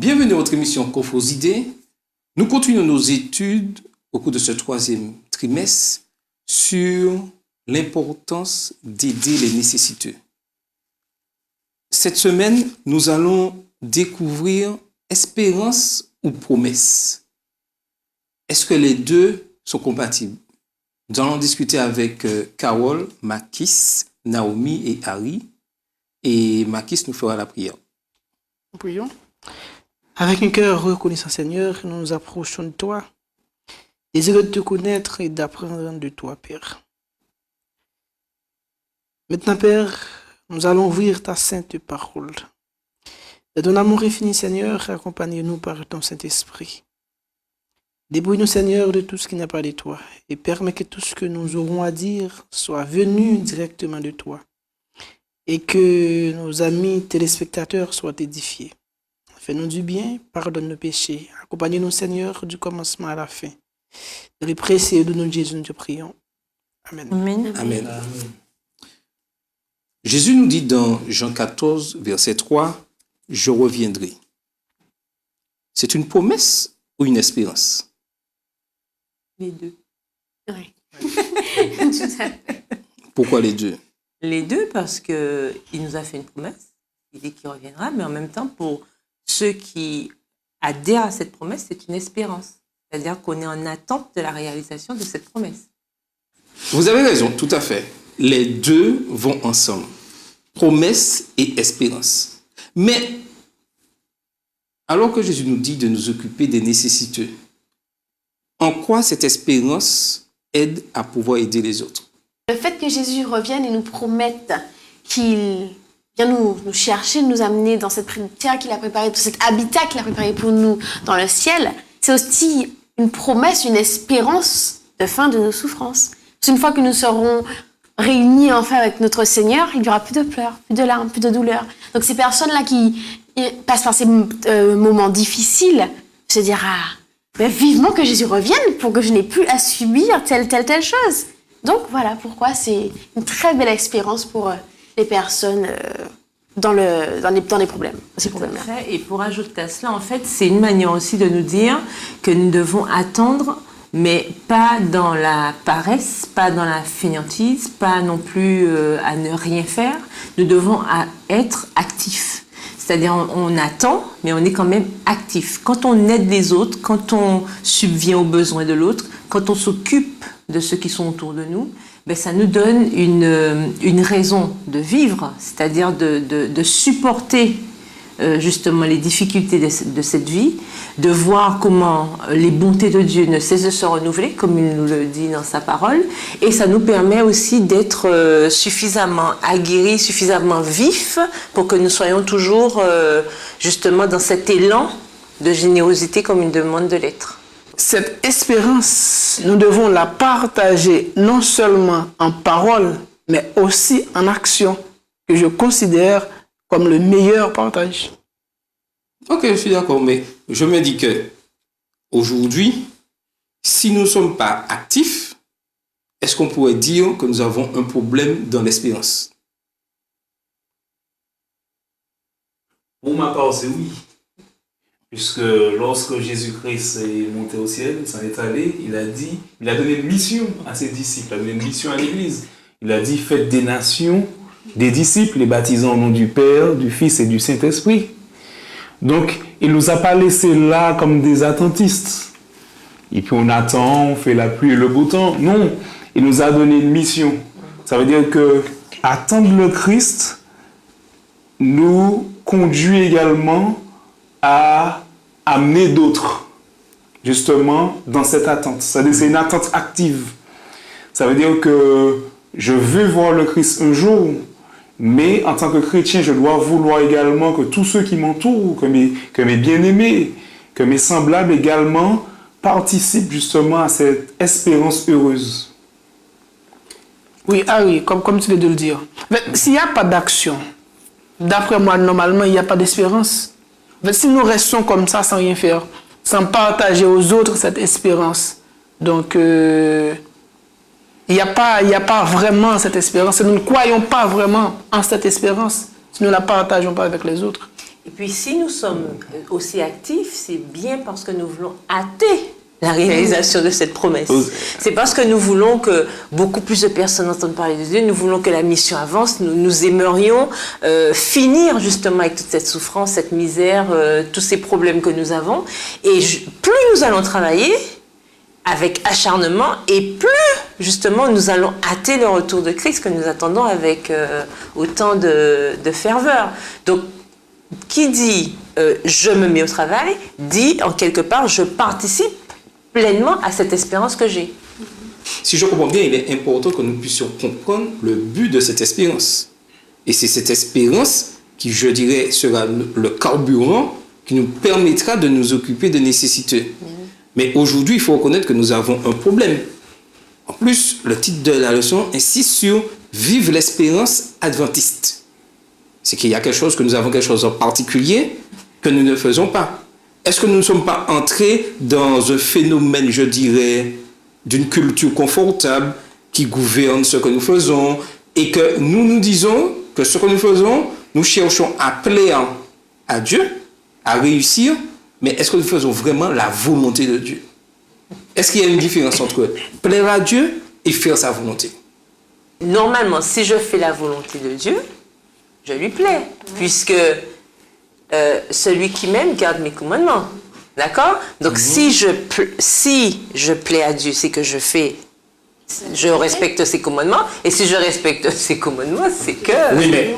Bienvenue à votre émission Coffre aux idées. Nous continuons nos études au cours de ce 3e trimestre sur l'importance d'aider les nécessiteux. Cette semaine, nous allons découvrir espérance ou promesse. Est-ce que les deux sont compatibles? Nous allons discuter avec Carole, Makis, Naomi et Harry. Et Makis nous fera la prière. Nous prions. Avec un cœur reconnaissant, Seigneur, nous nous approchons de toi, désireux de te connaître et d'apprendre de toi, Père. Maintenant, Père, nous allons ouvrir ta sainte parole. De ton amour infini, Seigneur, accompagne-nous par ton Saint-Esprit. Débrouille-nous, Seigneur, de tout ce qui n'a pas de toi et permets que tout ce que nous aurons à dire soit venu directement de toi et que nos amis téléspectateurs soient édifiés. Fais-nous du bien, pardonne nos péchés. Accompagne-nous, Seigneur, du commencement à la fin. Dans les précieux de notre Jésus, nous te prions. Amen. Amen. Amen. Jésus nous dit dans Jean 14, verset 3, « Je reviendrai ». C'est une promesse ou une espérance? Les deux. Oui. Tout à fait. Pourquoi les deux? Les deux, parce qu'il nous a fait une promesse. Il dit qu'il reviendra, mais en même temps, pour ceux qui adhèrent à cette promesse, c'est une espérance. C'est-à-dire qu'on est en attente de la réalisation de cette promesse. Vous avez raison, tout à fait. Les deux vont ensemble. Promesse et espérance. Mais, alors que Jésus nous dit de nous occuper des nécessiteux, en quoi cette espérance aide à pouvoir aider les autres? Le fait que Jésus revienne et nous promette qu'il vient nous chercher, nous amener dans cette terre qu'il a préparée, dans cet habitat qu'il a préparé pour nous dans le ciel, c'est aussi une promesse, une espérance de fin de nos souffrances. Parce qu'une fois que nous serons réunis enfin avec notre Seigneur, il n'y aura plus de pleurs, plus de larmes, plus de douleurs. Donc ces personnes-là qui passent par ces moments difficiles se diront vivement que Jésus revienne pour que je n'ai plus à subir telle chose. Donc voilà pourquoi c'est une très belle expérience pour les personnes dans les problèmes. Ces problèmes-là. Et pour ajouter à cela, en fait, c'est une manière aussi de nous dire que nous devons attendre, mais pas dans la paresse, pas dans la fainéantise, pas non plus à ne rien faire. Nous devons être actifs. C'est-à-dire on attend, mais on est quand même actif. Quand on aide les autres, quand on subvient aux besoins de l'autre, quand on s'occupe de ceux qui sont autour de nous, ben ça nous donne une raison de vivre, c'est-à-dire de supporter justement les difficultés de cette vie, de voir comment les bontés de Dieu ne cessent de se renouveler, comme il nous le dit dans sa parole, et ça nous permet aussi d'être suffisamment aguerris, suffisamment vifs, pour que nous soyons toujours justement dans cet élan de générosité comme une demande de l'être. Cette espérance, nous devons la partager non seulement en parole, mais aussi en action, que je considère comme le meilleur partage. Ok, je suis d'accord, mais je me dis que aujourd'hui, si nous ne sommes pas actifs, est-ce qu'on pourrait dire que nous avons un problème dans l'espérance? Pour ma part, c'est oui. Puisque lorsque Jésus-Christ est monté au ciel, il s'en est allé, il a donné une mission à ses disciples, il a donné une mission à l'Église. Il a dit, faites des nations, des disciples, les baptisant au nom du Père, du Fils et du Saint-Esprit. Donc, il ne nous a pas laissés là comme des attentistes. Et puis on attend, on fait la pluie et le beau temps. Non, il nous a donné une mission. Ça veut dire que attendre le Christ nous conduit également à amener d'autres, justement, dans cette attente. C'est-à-dire que c'est une attente active. Ça veut dire que je veux voir le Christ un jour, mais en tant que chrétien, je dois vouloir également que tous ceux qui m'entourent, que mes bien-aimés, que mes semblables également, participent justement à cette espérance heureuse. Oui, comme tu viens de le dire. Mais s'il n'y a pas d'action, d'après moi, normalement, il n'y a pas d'espérance. Si nous restons comme ça, sans rien faire, sans partager aux autres cette espérance, donc il n'y a pas vraiment cette espérance. Nous ne croyons pas vraiment en cette espérance si nous ne la partageons pas avec les autres. Et puis si nous sommes aussi actifs, c'est bien parce que nous voulons hâter la réalisation de cette promesse. C'est parce que nous voulons que beaucoup plus de personnes entendent parler de Dieu, nous voulons que la mission avance, nous aimerions finir justement avec toute cette souffrance, cette misère, tous ces problèmes que nous avons. Et plus nous allons travailler avec acharnement et plus justement nous allons hâter le retour de Christ que nous attendons avec autant de ferveur. Donc, qui dit je me mets au travail, dit en quelque part je participe pleinement à cette espérance que j'ai. Si je comprends bien, il est important que nous puissions comprendre le but de cette espérance. Et c'est cette espérance qui, je dirais, sera le carburant qui nous permettra de nous occuper des nécessités. Mais aujourd'hui, il faut reconnaître que nous avons un problème. En plus, le titre de la leçon insiste sur « Vive l'espérance adventiste ». C'est qu'il y a quelque chose, que nous avons quelque chose en particulier que nous ne faisons pas. Est-ce que nous ne sommes pas entrés dans un phénomène, je dirais, d'une culture confortable qui gouverne ce que nous faisons et que nous disons que ce que nous faisons, nous cherchons à plaire à Dieu, à réussir, mais est-ce que nous faisons vraiment la volonté de Dieu? Est-ce qu'il y a une différence entre plaire à Dieu et faire sa volonté? Normalement, si je fais la volonté de Dieu, je lui plais, puisque celui qui m'aime garde mes commandements. D'accord? Donc, si je plais à Dieu, c'est que je respecte ses commandements. Et si je respecte ses commandements, c'est que... Oui, mais...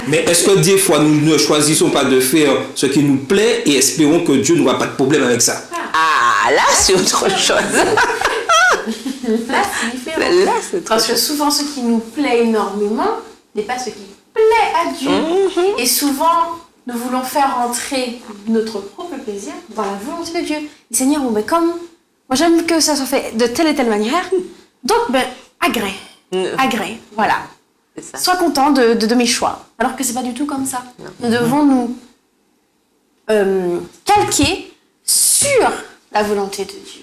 Mais est-ce que des fois, nous ne choisissons pas de faire ce qui nous plaît et espérons que Dieu n'aura pas de problème avec ça? Ah, là, c'est autre chose. Là, c'est différent. Là, c'est autre Parce que chose. souvent, ce qui nous plaît énormément n'est pas ce qui plaît à Dieu. Et souvent, nous voulons faire entrer notre propre plaisir dans la volonté de Dieu. Et Seigneur, bon, ben, comme moi, j'aime que ça soit fait de telle et telle manière, donc, ben, agrée. Agrée, voilà. C'est ça. Sois content de mes choix. Alors que c'est pas du tout comme ça. Nous devons nous calquer sur la volonté de Dieu.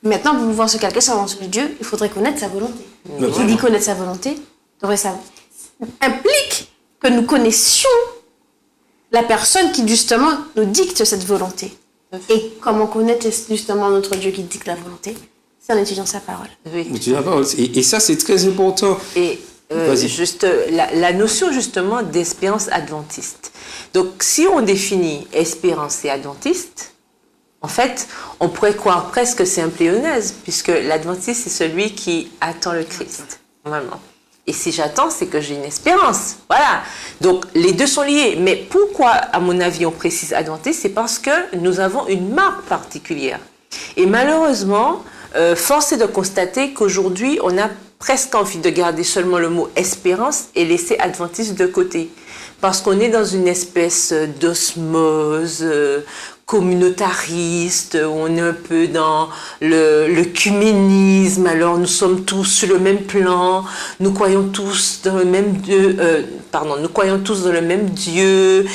Maintenant, pour pouvoir se calquer sur la volonté de Dieu, il faudrait connaître sa volonté. Mais Qui dit connaître sa volonté, devrait savoir. Implique que nous connaissions la personne qui justement nous dicte cette volonté. Et comment connaître justement notre Dieu qui dicte la volonté? C'est en étudiant sa parole. Oui. Et ça, c'est très important. Et Vas-y. juste la notion justement d'espérance adventiste. Donc, si on définit espérance et adventiste, en fait, on pourrait croire presque que c'est un pléonasme, puisque l'adventiste, c'est celui qui attend le Christ, normalement. Et si j'attends, c'est que j'ai une espérance. Voilà. Donc, les deux sont liés. Mais pourquoi, à mon avis, on précise adventiste? C'est parce que nous avons une marque particulière. Et malheureusement, force est de constater qu'aujourd'hui, on a presque envie de garder seulement le mot espérance et laisser adventiste de côté. Parce qu'on est dans une espèce d'osmose communautariste, où on est un peu dans l'œcuménisme, alors nous sommes tous sur le même plan, nous croyons tous dans le même Dieu, nous croyons tous dans le même Dieu,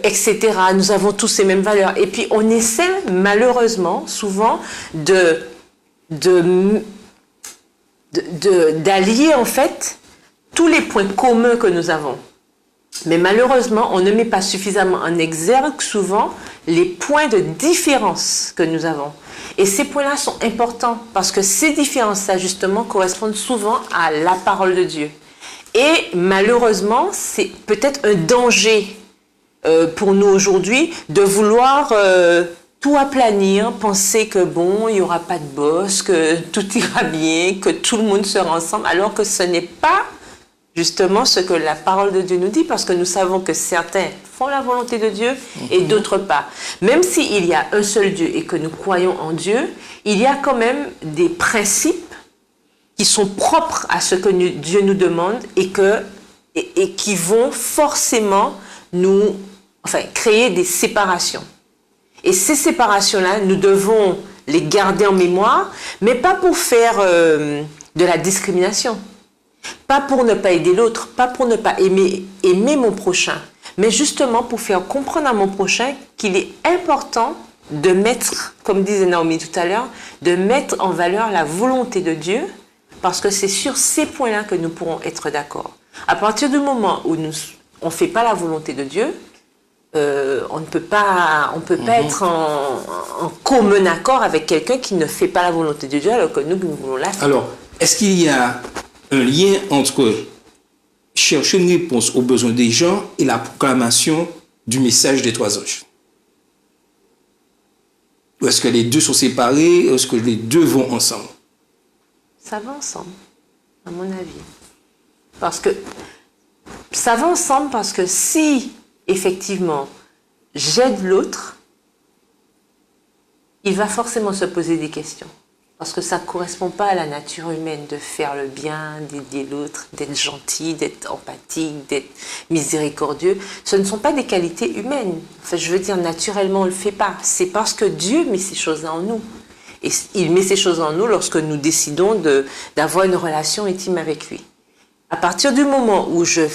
etc. Nous avons tous ces mêmes valeurs. Et puis on essaie malheureusement souvent d'allier en fait tous les points communs que nous avons. Mais malheureusement, on ne met pas suffisamment en exergue souvent les points de différence que nous avons. Et ces points-là sont importants parce que ces différences-là, justement, correspondent souvent à la parole de Dieu. Et malheureusement, c'est peut-être un danger pour nous aujourd'hui de vouloir tout aplanir, penser que bon, il n'y aura pas de boss, que tout ira bien, que tout le monde sera ensemble, alors que ce n'est pas justement ce que la parole de Dieu nous dit, parce que nous savons que certains font la volonté de Dieu et d'autres pas. Même s'il y a un seul Dieu et que nous croyons en Dieu, il y a quand même des principes qui sont propres à ce que Dieu nous demande et qui vont forcément créer des séparations. Et ces séparations-là, nous devons les garder en mémoire, mais pas pour faire de la discrimination. Pas pour ne pas aider l'autre, pas pour ne pas aimer mon prochain, mais justement pour faire comprendre à mon prochain qu'il est important de mettre, comme disait Naomi tout à l'heure, de mettre en valeur la volonté de Dieu, parce que c'est sur ces points-là que nous pourrons être d'accord. À partir du moment où on ne fait pas la volonté de Dieu, on ne peut pas être en commun accord avec quelqu'un qui ne fait pas la volonté de Dieu, alors que nous voulons la faire. Alors, est-ce qu'il y a un lien entre chercher une réponse aux besoins des gens et la proclamation du message des trois anges? Ou est-ce que les deux sont séparés? Ou est-ce que les deux vont ensemble? Ça va ensemble, à mon avis. Ça va ensemble parce que si, effectivement, j'aide l'autre, il va forcément se poser des questions. Parce que ça ne correspond pas à la nature humaine de faire le bien, d'aider l'autre, d'être gentil, d'être empathique, d'être miséricordieux. Ce ne sont pas des qualités humaines. Enfin, je veux dire, naturellement, on ne le fait pas. C'est parce que Dieu met ces choses-là en nous. Et il met ces choses en nous lorsque nous décidons d'avoir une relation intime avec lui. À partir du moment où je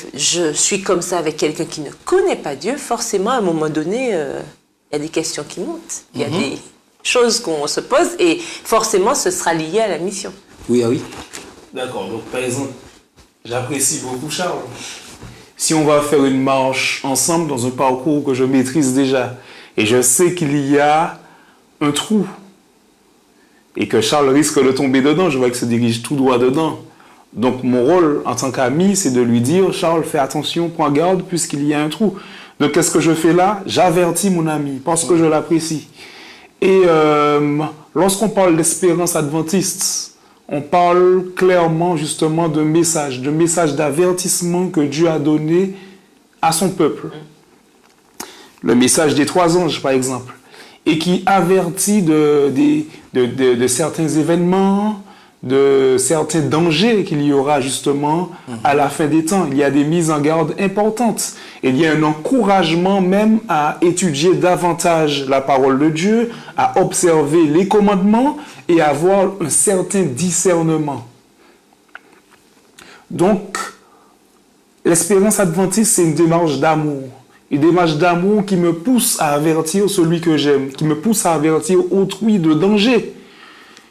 suis comme ça avec quelqu'un qui ne connaît pas Dieu, forcément, à un moment donné, il y a des questions qui montent. Il y a des choses qu'on se pose et forcément, ce sera lié à la mission. Oui, ah oui. D'accord, donc par exemple, j'apprécie beaucoup Charles. Si on va faire une marche ensemble dans un parcours que je maîtrise déjà, et je sais qu'il y a un trou, et que Charles risque de tomber dedans, je vois qu'il se dirige tout droit dedans. Donc mon rôle en tant qu'ami, c'est de lui dire, Charles, fais attention, prends garde, puisqu'il y a un trou. Donc qu'est-ce que je fais là? J'avertis mon ami, parce que je l'apprécie. Et lorsqu'on parle d'espérance adventiste, on parle clairement justement de message d'avertissement que Dieu a donné à son peuple. Le message des trois anges, par exemple, et qui avertit de certains événements, de certains dangers qu'il y aura justement à la fin des temps. Il y a des mises en garde importantes. Il y a un encouragement même à étudier davantage la parole de Dieu, à observer les commandements et à avoir un certain discernement. Donc, l'espérance adventiste, c'est une démarche d'amour. Une démarche d'amour qui me pousse à avertir celui que j'aime, qui me pousse à avertir autrui de danger.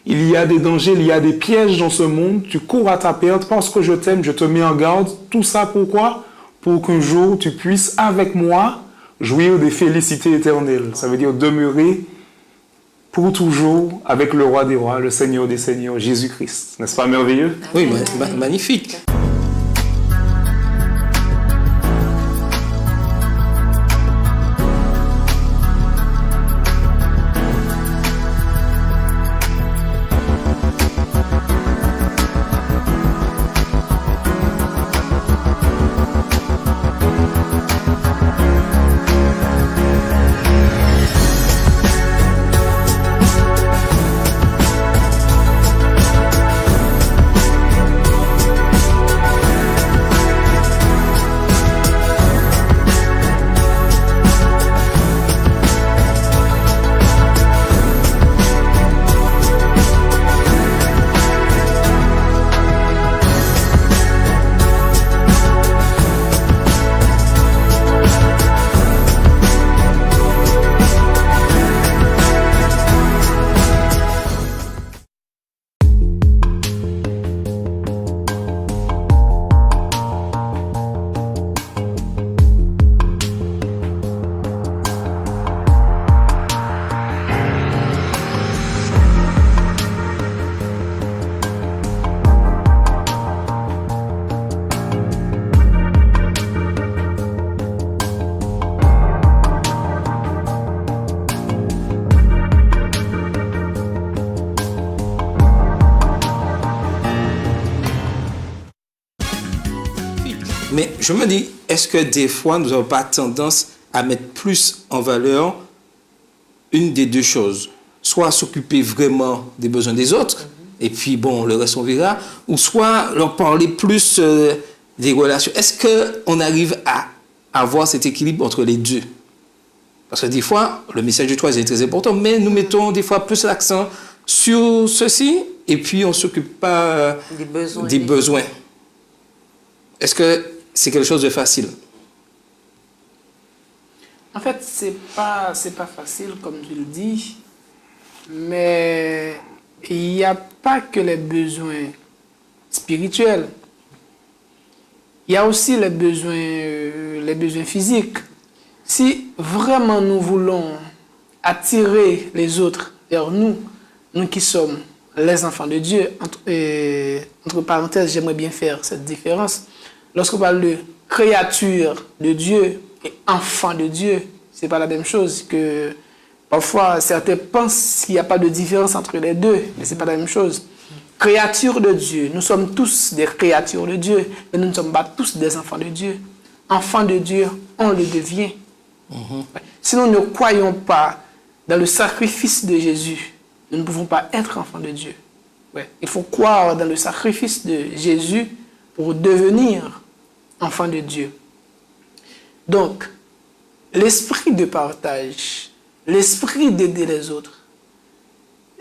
Il y a des dangers, il y a des pièges dans ce monde. Tu cours à ta perte parce que je t'aime, je te mets en garde. Tout ça pourquoi? Pour qu'un jour tu puisses, avec moi, jouir des félicités éternelles. Ça veut dire demeurer pour toujours avec le roi des rois, le Seigneur des seigneurs, Jésus-Christ. N'est-ce pas merveilleux? Oui, magnifique. Mais je me dis, est-ce que des fois, nous n'avons pas tendance à mettre plus en valeur une des deux choses? Soit s'occuper vraiment des besoins des autres, et puis bon, le reste on verra, ou soit leur parler plus des relations. Est-ce qu'on arrive à avoir cet équilibre entre les deux? Parce que des fois, le message du troisième est très important, mais nous mettons des fois plus l'accent sur ceci, et puis on ne s'occupe pas des besoins. Est-ce que c'est quelque chose de facile? En fait, c'est pas facile, comme tu le dis, mais il n'y a pas que les besoins spirituels. Il y a aussi les besoins physiques. Si vraiment nous voulons attirer les autres vers nous, nous qui sommes les enfants de Dieu, entre parenthèses, j'aimerais bien faire cette différence. Lorsqu'on parle de créature de Dieu et enfant de Dieu, ce n'est pas la même chose. Que parfois, certains pensent qu'il n'y a pas de différence entre les deux, mais ce n'est pas la même chose. Créature de Dieu, nous sommes tous des créatures de Dieu, mais nous ne sommes pas tous des enfants de Dieu. Enfants de Dieu, on le devient. Si nous ne croyons pas dans le sacrifice de Jésus, nous ne pouvons pas être enfants de Dieu. Il faut croire dans le sacrifice de Jésus pour devenir enfant de Dieu. Donc, l'esprit de partage, l'esprit d'aider les autres,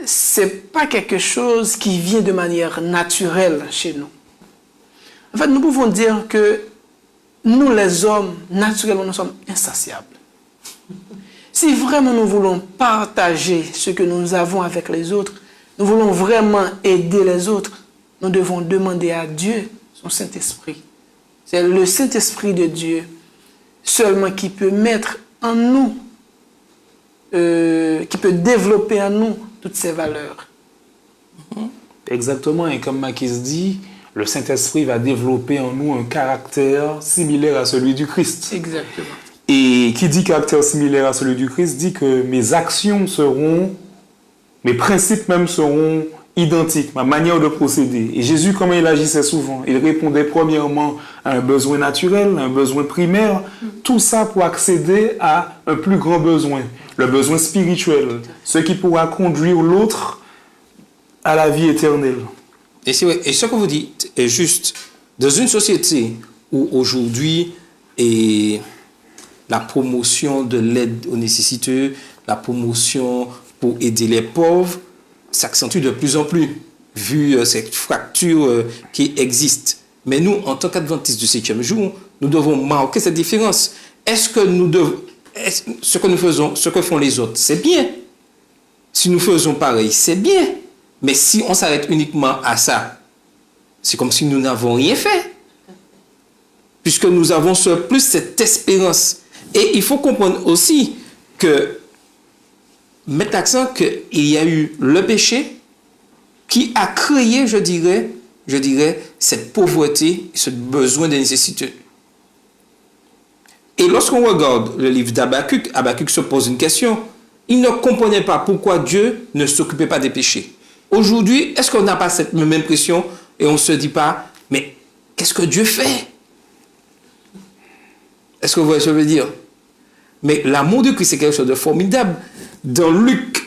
c'est pas quelque chose qui vient de manière naturelle chez nous. En fait, nous pouvons dire que nous, les hommes, naturellement, nous sommes insatiables. Si vraiment nous voulons partager ce que nous avons avec les autres, nous voulons vraiment aider les autres, nous devons demander à Dieu son Saint-Esprit. C'est le Saint-Esprit de Dieu seulement qui peut mettre en nous, qui peut développer en nous toutes ces valeurs. Exactement, et comme Makis dit, le Saint-Esprit va développer en nous un caractère similaire à celui du Christ. Exactement. Et qui dit caractère similaire à celui du Christ dit que mes actions seront, mes principes même seront identiques, ma manière de procéder. Et Jésus, comment il agissait souvent? Il répondait premièrement à un besoin naturel, un besoin primaire, tout ça pour accéder à un plus grand besoin, le besoin spirituel, ce qui pourra conduire l'autre à la vie éternelle. Et c'est vrai, et ce que vous dites est juste. Dans une société où aujourd'hui la promotion de l'aide aux nécessiteux, la promotion pour aider les pauvres s'accentue de plus en plus, vu cette fracture qui existe. Mais nous, en tant qu'adventistes du 7e jour, nous devons marquer cette différence. Est-ce que ce que nous faisons, ce que font les autres, c'est bien? Si nous faisons pareil, c'est bien. Mais si on s'arrête uniquement à ça, c'est comme si nous n'avons rien fait. Puisque nous avons plus cette espérance. Et il faut comprendre aussi que, mettre l'accent qu'il y a eu le péché qui a créé, je dirais, cette pauvreté, ce besoin de nécessité. Et lorsqu'on regarde le livre d'Habakkuk, Habakkuk se pose une question. Il ne comprenait pas pourquoi Dieu ne s'occupait pas des péchés. Aujourd'hui, est-ce qu'on n'a pas cette même impression et on ne se dit pas, mais qu'est-ce que Dieu fait? Est-ce que vous voyez ce que je veux dire? Mais l'amour de Christ, c'est quelque chose de formidable. Dans Luc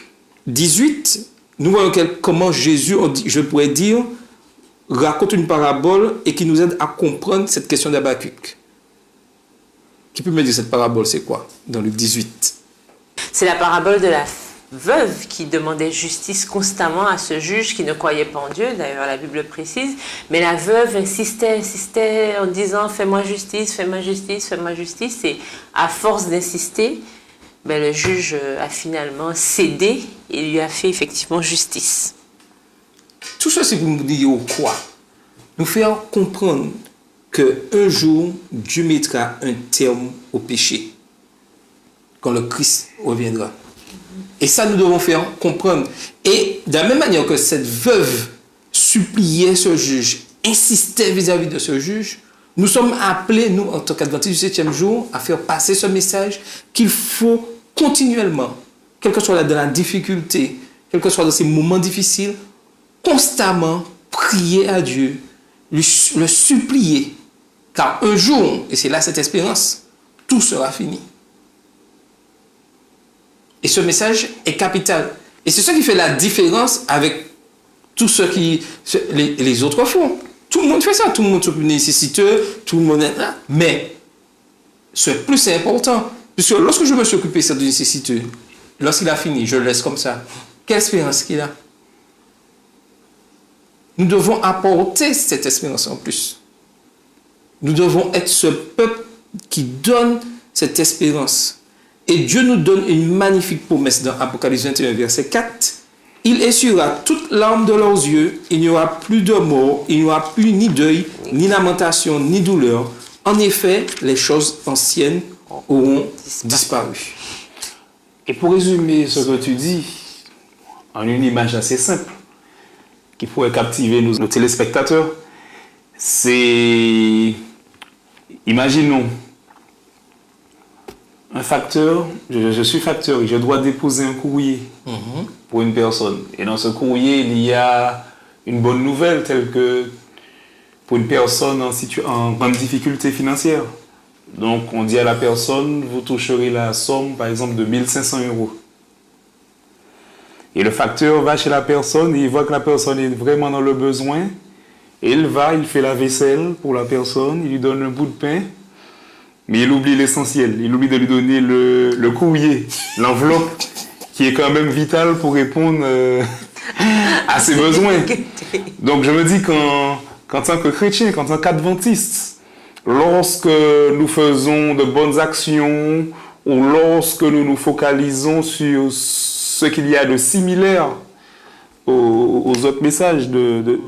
18, nous voyons comment Jésus, je pourrais dire, raconte une parabole et qui nous aide à comprendre cette question d'Habakkuk. Qui peut me dire cette parabole, c'est quoi, dans Luc 18? C'est la parabole de la veuve qui demandait justice constamment à ce juge qui ne croyait pas en Dieu, d'ailleurs la Bible précise, mais la veuve insistait en disant « fais-moi justice, fais-moi justice, fais-moi justice », et à force d'insister, le juge a finalement cédé et lui a fait effectivement justice. Tout ça, c'est pour nous dire quoi? Nous faire comprendre qu'un jour, Dieu mettra un terme au péché quand le Christ reviendra. Et ça, nous devons faire comprendre. Et de la même manière que cette veuve suppliait ce juge, insistait vis-à-vis de ce juge, nous sommes appelés, nous, en tant qu'adventistes du 7e jour, à faire passer ce message qu'il faut continuellement, quel que soit dans la difficulté, quel que soit dans ces moments difficiles, constamment prier à Dieu, le supplier, Car un jour, et c'est là cette espérance, tout sera fini. Et ce message est capital. Et c'est ce qui fait la différence avec tout ce qui les autres font. Tout le monde fait ça. Tout le monde s'occupe des nécessiteux, tout le monde est là. Mais ce plus c'est important. Puisque lorsque je me suis occupé de nécessiteux, lorsqu'il a fini, je le laisse comme ça. Quelle espérance qu'il a? Nous devons apporter cette espérance en plus. Nous devons être ce peuple qui donne cette espérance. Et Dieu nous donne une magnifique promesse dans Apocalypse 21, verset 4. Il essuiera toute larme de leurs yeux, il n'y aura plus de mort, il n'y aura plus ni deuil, ni lamentation, ni douleur. En effet, les choses anciennes auront disparu. Et pour résumer ce que tu dis, en une image assez simple, qui pourrait captiver nos téléspectateurs, c'est, imaginons, un facteur, je suis facteur et je dois déposer un courrier pour une personne. Et dans ce courrier, il y a une bonne nouvelle telle que pour une personne en grande difficulté financière. Donc on dit à la personne, vous toucherez la somme par exemple de 1500 €. Et le facteur va chez la personne et il voit que la personne est vraiment dans le besoin. Et il fait la vaisselle pour la personne, il lui donne un bout de pain. Mais il oublie l'essentiel, il oublie de lui donner le courrier, l'enveloppe, qui est quand même vitale pour répondre à ses besoins. Donc je me dis qu'en tant que chrétien, qu'en tant qu'adventiste, lorsque nous faisons de bonnes actions, ou lorsque nous nous focalisons sur ce qu'il y a de similaire aux autres messages de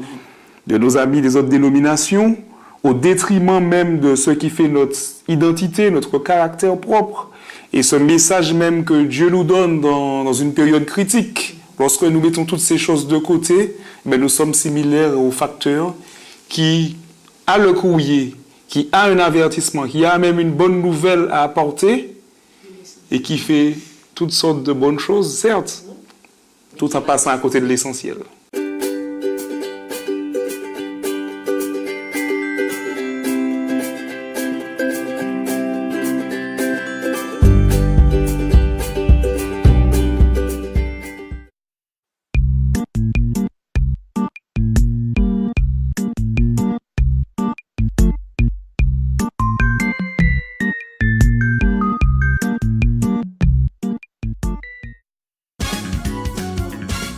nos amis des autres dénominations, au détriment même de ce qui fait notre identité, notre caractère propre, et ce message même que Dieu nous donne dans une période critique. Lorsque nous mettons toutes ces choses de côté, nous sommes similaires au facteur qui a le courrier, qui a un avertissement, qui a même une bonne nouvelle à apporter, et qui fait toutes sortes de bonnes choses, certes, tout en passant à côté de l'essentiel.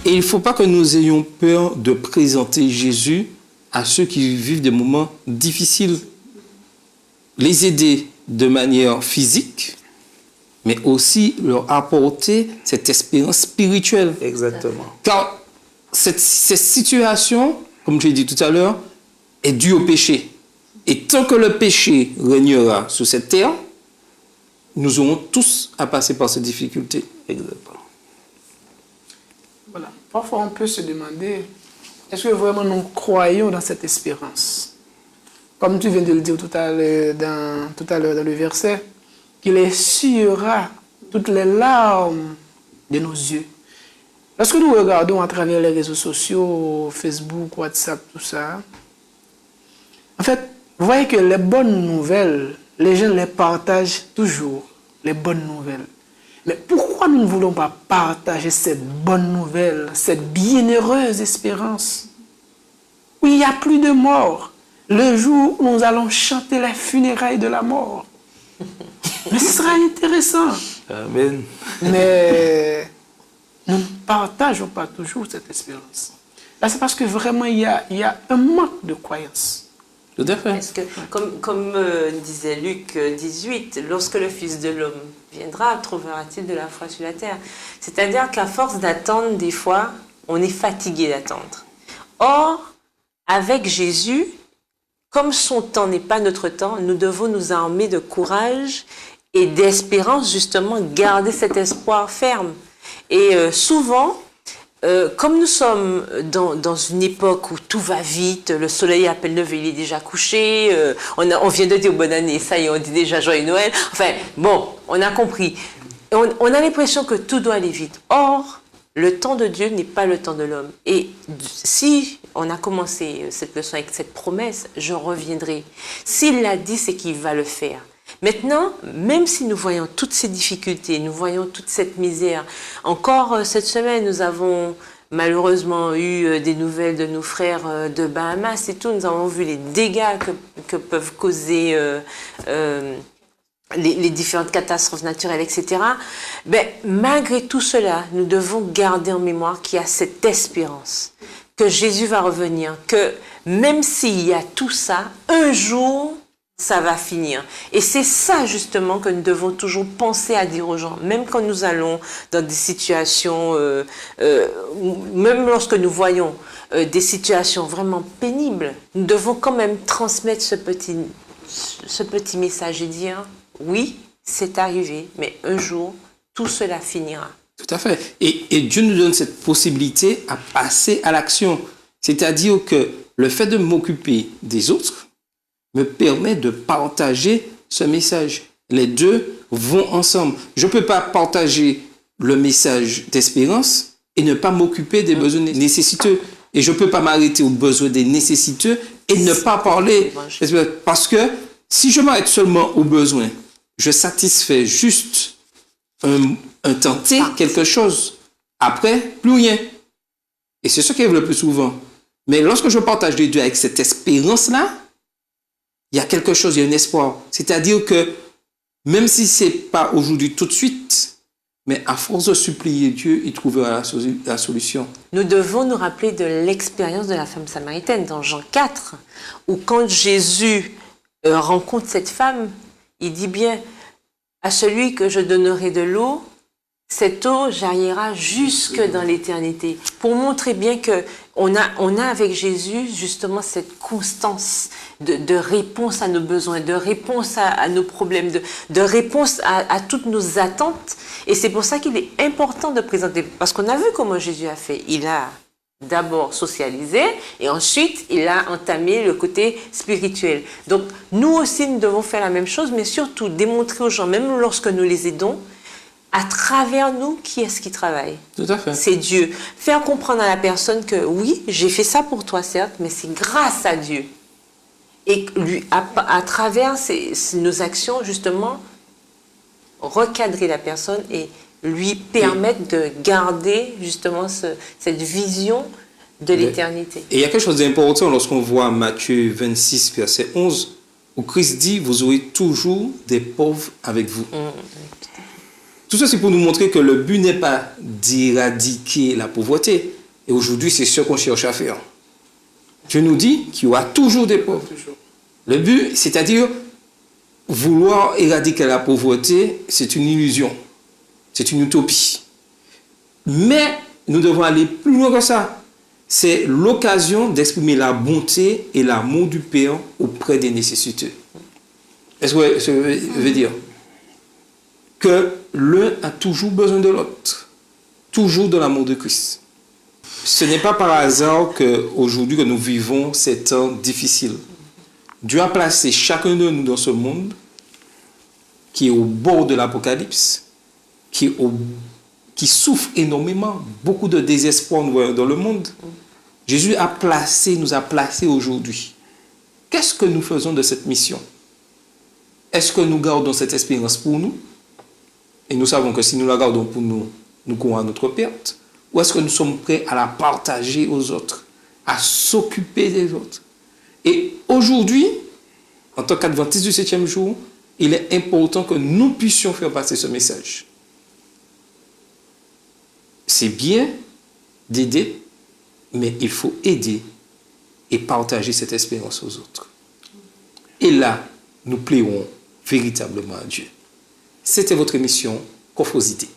Et il ne faut pas que nous ayons peur de présenter Jésus à ceux qui vivent des moments difficiles. Les aider de manière physique, mais aussi leur apporter cette espérance spirituelle. Exactement. Car cette situation, comme je l'ai dit tout à l'heure, est due au péché. Et tant que le péché régnera sur cette terre, nous aurons tous à passer par ces difficultés. Exactement. Voilà. Parfois, on peut se demander, est-ce que vraiment nous croyons dans cette espérance? Comme tu viens de le dire tout à l'heure dans le verset, qu'il essuiera toutes les larmes de nos yeux. Lorsque nous regardons à travers les réseaux sociaux, Facebook, WhatsApp, tout ça, en fait, vous voyez que les bonnes nouvelles, les gens les partagent toujours, les bonnes nouvelles. Mais pourquoi nous ne voulons pas partager cette bonne nouvelle, cette bienheureuse espérance, où il n'y a plus de mort, le jour où nous allons chanter les funérailles de la mort? Mais ce sera intéressant. Amen. Mais nous ne partageons pas toujours cette espérance. Là, c'est parce que vraiment, il y a un manque de croyance. Tout à fait. Parce que, comme disait Luc 18, lorsque le Fils de l'homme viendra, trouvera-t-il de la foi sur la terre? C'est-à-dire qu'à force d'attendre, des fois, on est fatigué d'attendre. Or, avec Jésus, comme son temps n'est pas notre temps, nous devons nous armer de courage et d'espérance, justement, garder cet espoir ferme. Et souvent, comme nous sommes dans une époque où tout va vite, le soleil à peine levé, il est déjà couché, on vient de dire bonne année, ça y est, on dit déjà joyeux Noël. Enfin, bon, on a compris. On a l'impression que tout doit aller vite. Or, Le temps de Dieu n'est pas le temps de l'homme. Et si on a commencé cette leçon avec cette promesse, je reviendrai. S'il l'a dit, c'est qu'il va le faire. Maintenant, même si nous voyons toutes ces difficultés, nous voyons toute cette misère, encore cette semaine, nous avons malheureusement eu des nouvelles de nos frères de Bahamas et tout. Nous avons vu les dégâts que peuvent causer les différentes catastrophes naturelles, etc. Ben, malgré tout cela, nous devons garder en mémoire qu'il y a cette espérance, que Jésus va revenir, que même s'il y a tout ça, un jour, ça va finir. Et c'est ça justement que nous devons toujours penser à dire aux gens, même quand nous allons dans des situations, même lorsque nous voyons des situations vraiment pénibles, nous devons quand même transmettre ce petit message et dire, oui, c'est arrivé, mais un jour, tout cela finira. Tout à fait. Et Dieu nous donne cette possibilité à passer à l'action. C'est-à-dire que le fait de m'occuper des autres me permet de partager ce message. Les deux vont ensemble. Je ne peux pas partager le message d'espérance et ne pas m'occuper des besoins nécessiteux. Et je ne peux pas m'arrêter aux besoins des nécessiteux et ne pas parler. Parce que si je m'arrête seulement aux besoins, je satisfais juste un temps T, quelque chose. Après, plus rien. Et c'est ce qui arrive le plus souvent. Mais lorsque je partage les deux avec cette espérance-là, il y a quelque chose, il y a un espoir. C'est-à-dire que même si ce n'est pas aujourd'hui tout de suite, mais à force de supplier Dieu, il trouvera la solution. Nous devons nous rappeler de l'expérience de la femme samaritaine dans Jean 4, où quand Jésus rencontre cette femme, il dit bien, à celui que je donnerai de l'eau, cette eau jaillira jusque dans l'éternité. Pour montrer bien qu'on a avec Jésus justement cette constance de réponse à nos besoins, de réponse à nos problèmes, de réponse à toutes nos attentes. Et c'est pour ça qu'il est important de présenter, parce qu'on a vu comment Jésus a fait. Il a d'abord socialisé et ensuite il a entamé le côté spirituel. Donc nous aussi nous devons faire la même chose, mais surtout démontrer aux gens, même lorsque nous les aidons, à travers nous, qui est-ce qui travaille? Tout à fait. C'est Dieu. Faire comprendre à la personne que oui, j'ai fait ça pour toi certes, mais c'est grâce à Dieu. Et lui, à travers nos actions, justement, recadrer la personne et lui permettre de garder justement cette vision de l'éternité. Et il y a quelque chose d'important lorsqu'on voit Matthieu 26, verset 11, où Christ dit, vous aurez toujours des pauvres avec vous. Tout ça, c'est pour nous montrer que le but n'est pas d'éradiquer la pauvreté. Et aujourd'hui, c'est ce qu'on cherche à faire. Dieu nous dit qu'il y aura toujours des pauvres. Le but, c'est-à-dire, vouloir éradiquer la pauvreté, c'est une illusion. C'est une utopie. Mais nous devons aller plus loin que ça. C'est l'occasion d'exprimer la bonté et l'amour du Père auprès des nécessiteux. Est-ce que je veux dire que l'un a toujours besoin de l'autre, toujours de l'amour de Christ. Ce n'est pas par hasard qu'aujourd'hui que nous vivons ces temps difficiles. Dieu a placé chacun de nous dans ce monde qui est au bord de l'apocalypse, qui souffre énormément, beaucoup de désespoir dans le monde. Jésus nous a placés aujourd'hui. Qu'est-ce que nous faisons de cette mission? Est-ce que nous gardons cette espérance pour nous? Et nous savons que si nous la gardons pour nous, nous courons à notre perte. Ou est-ce que nous sommes prêts à la partager aux autres, à s'occuper des autres? Et aujourd'hui, en tant qu'adventistes du 7e jour, il est important que nous puissions faire passer ce message. C'est bien d'aider, mais il faut aider et partager cette espérance aux autres. Et là, nous plairons véritablement à Dieu. C'était votre émission Coffrosité.